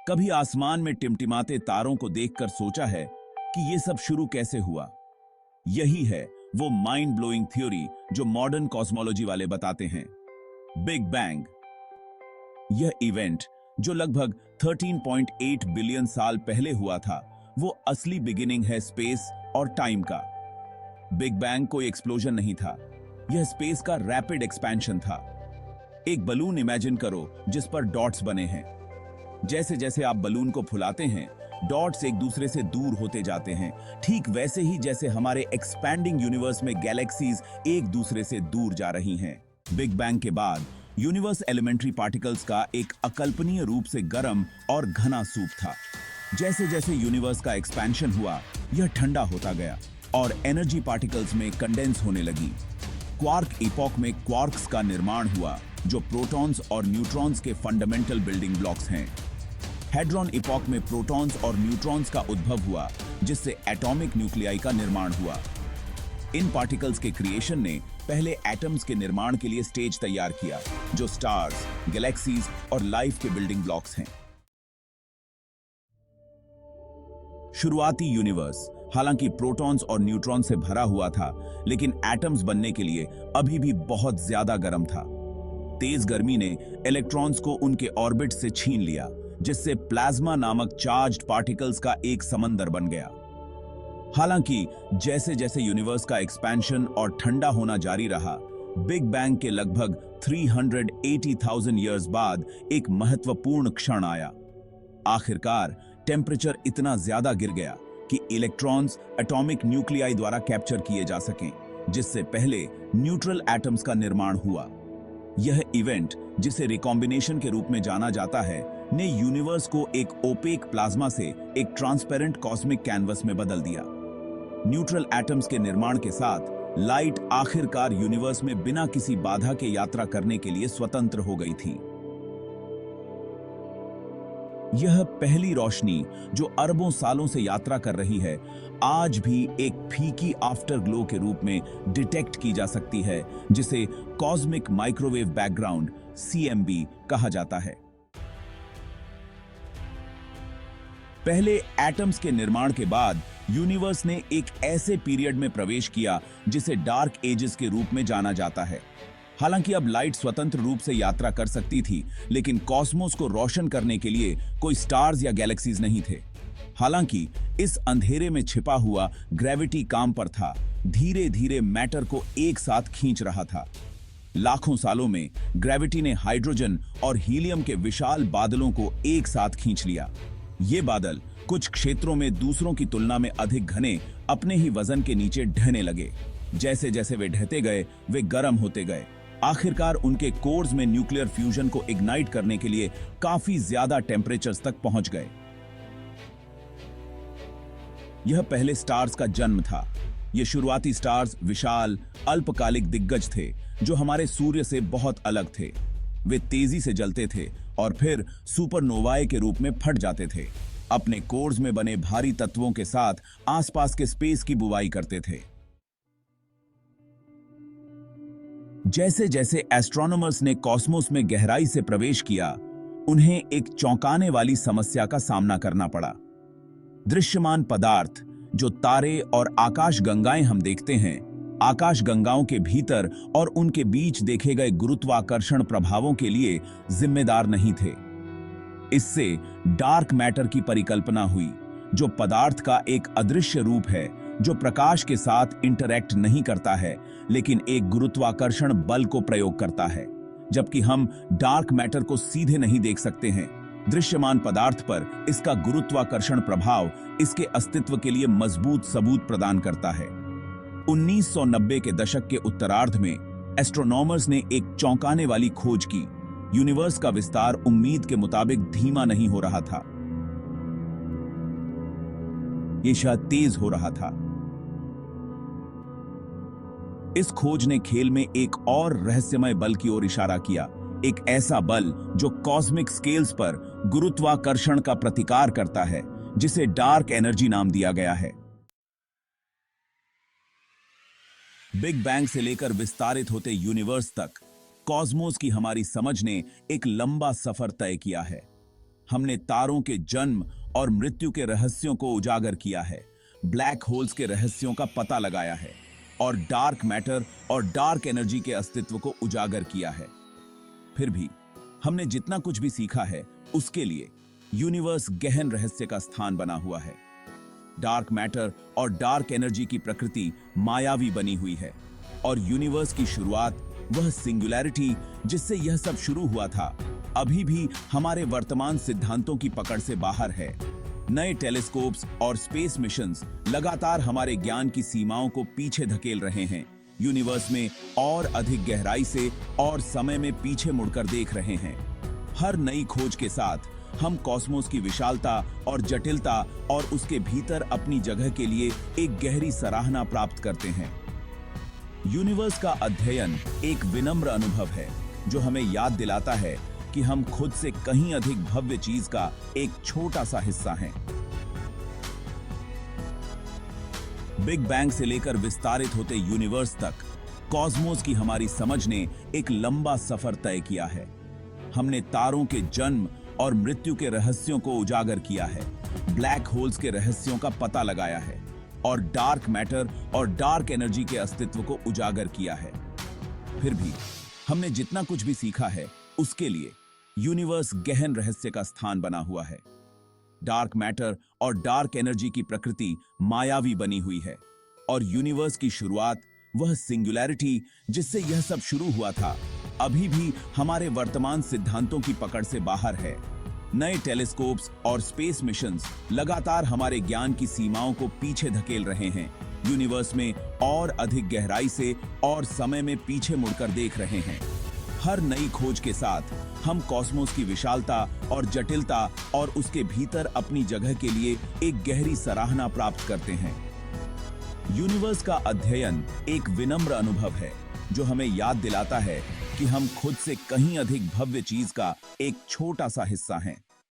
कभी आसमान में टिमटिमाते तारों को देखकर सोचा है कि ये सब शुरू कैसे हुआ? यही है वो माइंड ब्लोइंग थ्योरी जो मॉडर्न कॉस्मोलॉजी वाले बताते हैं, बिग बैंग। यह इवेंट जो लगभग 13.8 बिलियन साल पहले हुआ था, वो असली बिगिनिंग है स्पेस और टाइम का। बिग बैंग कोई एक्सप्लोजन नहीं था, यह स्पेस का रैपिड एक्सपेंशन था। एक बलून इमेजिन करो जिस पर डॉट्स बने हैं। जैसे जैसे आप बलून को फुलाते हैं, डॉट्स एक दूसरे से दूर होते जाते हैं, ठीक वैसे ही जैसे हमारे एक्सपैंडिंग यूनिवर्स में गैलेक्सीज एक दूसरे से दूर जा रही हैं। बिग बैंग के बाद यूनिवर्स एलिमेंट्री पार्टिकल्स का एक अकल्पनीय रूप से गर्म और घना सूप था। जैसे जैसे यूनिवर्स का एक्सपेंशन हुआ, यह ठंडा होता गया और एनर्जी पार्टिकल्स में कंडेंस होने लगी। क्वार्क इपॉक में क्वार्क्स का निर्माण हुआ, जो प्रोटॉन्स और न्यूट्रॉन्स के फंडामेंटल बिल्डिंग ब्लॉक्स हैं। हेड्रॉन इपॉक में प्रोटॉन्स और न्यूट्रॉन्स का उद्भव हुआ, जिससे एटॉमिक न्यूक्लियाई का निर्माण हुआ। इन पार्टिकल्स के क्रिएशन ने पहले एटम्स के निर्माण के लिए स्टेज तैयार किया, जो स्टार्स, गैलेक्सीज और लाइफ के बिल्डिंग ब्लॉक्स हैं। शुरुआती यूनिवर्स हालांकि प्रोटॉन्स और न्यूट्रॉन से भरा हुआ था, लेकिन एटम्स बनने के लिए अभी भी बहुत ज्यादा गर्म था। तेज गर्मी ने इलेक्ट्रॉन्स को उनके ऑर्बिट से छीन लिया, जिससे प्लाज्मा नामक चार्ज्ड पार्टिकल्स का एक समंदर बन गया। हालांकि जैसे जैसे यूनिवर्स का एक्सपेंशन और ठंडा होना जारी रहा, बिग बैंग के लगभग 380,000 ईयर्स बाद एक महत्वपूर्ण क्षण आया। आखिरकार टेम्परेचर इतना ज्यादा गिर गया कि इलेक्ट्रॉन्स एटॉमिक न्यूक्लियाई द्वारा कैप्चर किए जा सकें, जिससे पहले न्यूट्रल एटम्स का निर्माण हुआ। यह इवेंट, जिसे रिकॉम्बिनेशन के रूप में जाना जाता है, ने यूनिवर्स को एक ओपेक प्लाज्मा से एक ट्रांसपेरेंट कॉस्मिक कैनवस में बदल दिया। न्यूट्रल एटम्स के निर्माण के साथ लाइट आखिरकार यूनिवर्स में बिना किसी बाधा के यात्रा करने के लिए स्वतंत्र हो गई थी। यह पहली रोशनी, जो अरबों सालों से यात्रा कर रही है, आज भी एक फीकी आफ्टर ग्लो के रूप में डिटेक्ट की जा सकती है, जिसे कॉस्मिक माइक्रोवेव बैकग्राउंड (CMB) कहा जाता है। पहले एटम्स के निर्माण के बाद यूनिवर्स ने एक ऐसे पीरियड में प्रवेश किया जिसे डार्क एजेस के रूप में जाना जाता है। हालांकि अब लाइट स्वतंत्र रूप से यात्रा कर सकती थी, लेकिन कॉस्मोस को रोशन करने के लिए कोई स्टार्स या गैलेक्सीज नहीं थे। हालांकि इस अंधेरे में छिपा हुआ ग्रेविटी काम पर था, धीरे धीरे मैटर को एक साथ खींच रहा था। लाखों सालों में ग्रेविटी ने हाइड्रोजन और हीलियम के विशाल बादलों को एक साथ खींच लिया। ये बादल कुछ क्षेत्रों में दूसरों की तुलना में अधिक घने अपने ही वजन के नीचे ढहने लगे। जैसे जैसे वे ढहते गए, वे गर्म होते गए। आखिरकार उनके कोर्स में न्यूक्लियर फ्यूजन को इग्नाइट करने के लिए काफी ज्यादा टेम्परेचर्स तक पहुंच गए। यह पहले स्टार्स का जन्म था। ये शुरुआती स्टार्स विशाल, अल्पकालिक दिग्गज थे, जो हमारे सूर्य से बहुत अलग थे। वे तेजी से जलते थे और फिर सुपरनोवाए के रूप में फट जाते थे। अपने कोर्स में बने भारी तत्वों के साथ आसपास के स्पेस की बुवाई करते थे। जैसे जैसे एस्ट्रोनॉमर्स ने कॉस्मोस में गहराई से प्रवेश किया, उन्हें एक चौंकाने वाली समस्या का सामना करना पड़ा। दृश्यमान पदार्थ, जो तारे और आकाश गंगाएं हम देखते हैं, आकाश गंगाओं के भीतर और उनके बीच देखे गए गुरुत्वाकर्षण प्रभावों के लिए जिम्मेदार नहीं थे। इससे डार्क मैटर की परिकल्पना हुई, जो पदार्थ का एक अदृश्य रूप है, जो प्रकाश के साथ इंटरैक्ट नहीं करता है, लेकिन एक गुरुत्वाकर्षण बल को प्रयोग करता है। जबकि हम डार्क मैटर को सीधे नहीं देख सकते हैं, दृश्यमान पदार्थ पर इसका गुरुत्वाकर्षण प्रभाव इसके अस्तित्व के लिए मजबूत सबूत प्रदान करता है। 1990 के दशक के उत्तरार्ध में एस्ट्रोनॉमर्स ने एक चौंकाने वाली खोज की। यूनिवर्स का विस्तार उम्मीद के मुताबिक धीमा नहीं हो रहा था, ये शायद तेज हो रहा था। इस खोज ने खेल में एक और रहस्यमय बल की ओर इशारा किया, एक ऐसा बल जो कॉस्मिक स्केल्स पर गुरुत्वाकर्षण का प्रतिकार करता है, जिसे डार्क एनर्जी नाम दिया गया है। बिग बैंग से लेकर विस्तारित होते यूनिवर्स तक कॉस्मोस की हमारी समझ ने एक लंबा सफर तय किया है। हमने तारों के जन्म और मृत्यु के रहस्यों को उजागर किया है, ब्लैक होल्स के रहस्यों का पता लगाया है और डार्क मैटर और डार्क एनर्जी के अस्तित्व को उजागर किया है। फिर भी हमने जितना कुछ भी सीखा है उसके लिए यूनिवर्स गहन रहस्य का स्थान बना हुआ है। डार्क मैटर और डार्क एनर्जी की प्रकृति मायावी बनी हुई है और यूनिवर्स की शुरुआत, वह सिंगुलैरिटी जिससे यह सब शुरू हुआ था, अभी भी हमारे वर्तमान सिद्धांतों की पकड़ से बाहर है। नए टेलीस्कोप्स और स्पेस मिशंस लगातार हमारे ज्ञान की सीमाओं को पीछे धकेल रहे हैं, यूनिवर्स में और अधिक गहराई से और समय में पीछे मुड़कर देख रहे हैं। हर नई खोज के साथ हम कॉस्मोस की विशालता और जटिलता और उसके भीतर अपनी जगह के लिए एक गहरी सराहना प्राप्त करते हैं। यूनिवर्स का अध्ययन एक विनम्र अनुभव है जो हमें याद दिलाता है कि हम खुद से कहीं अधिक भव्य चीज का एक छोटा सा हिस्सा हैं। बिग बैंग से लेकर विस्तारित होते यूनिवर्स तक कॉस्मोस की हमारी समझ ने एक लंबा सफर तय किया है। हमने तारों के जन्म और मृत्यु के रहस्यों को उजागर किया है, ब्लैक होल्स के रहस्यों का पता लगाया है और डार्क मैटर और डार्क एनर्जी के अस्तित्व को उजागर किया है। फिर भी हमने जितना कुछ भी सीखा है उसके लिए यूनिवर्स गहन रहस्य का स्थान बना हुआ है। डार्क मैटर और डार्क एनर्जी की प्रकृति मायावी बनी हुई है और यूनिवर्स की शुरुआत, वह सिंगुलैरिटी जिससे यह सब शुरू हुआ था, अभी भी हमारे वर्तमान सिद्धांतों की पकड़ से बाहर है। नए टेलीस्कोप्स और स्पेस मिशंस लगातार हमारे ज्ञान की सीमाओं को पीछे धकेल रहे हैं, यूनिवर्स में और अधिक गहराई से और समय में पीछे मुड़कर देख रहे हैं। हर नई खोज के साथ हम कॉस्मोस की विशालता और जटिलता और उसके भीतर अपनी जगह के लिए एक गहरी सराहना प्राप्त करते हैं। यूनिवर्स का अध्ययन एक विनम्र अनुभव है जो हमें याद दिलाता है कि हम खुद से कहीं अधिक भव्य चीज का एक छोटा सा हिस्सा हैं।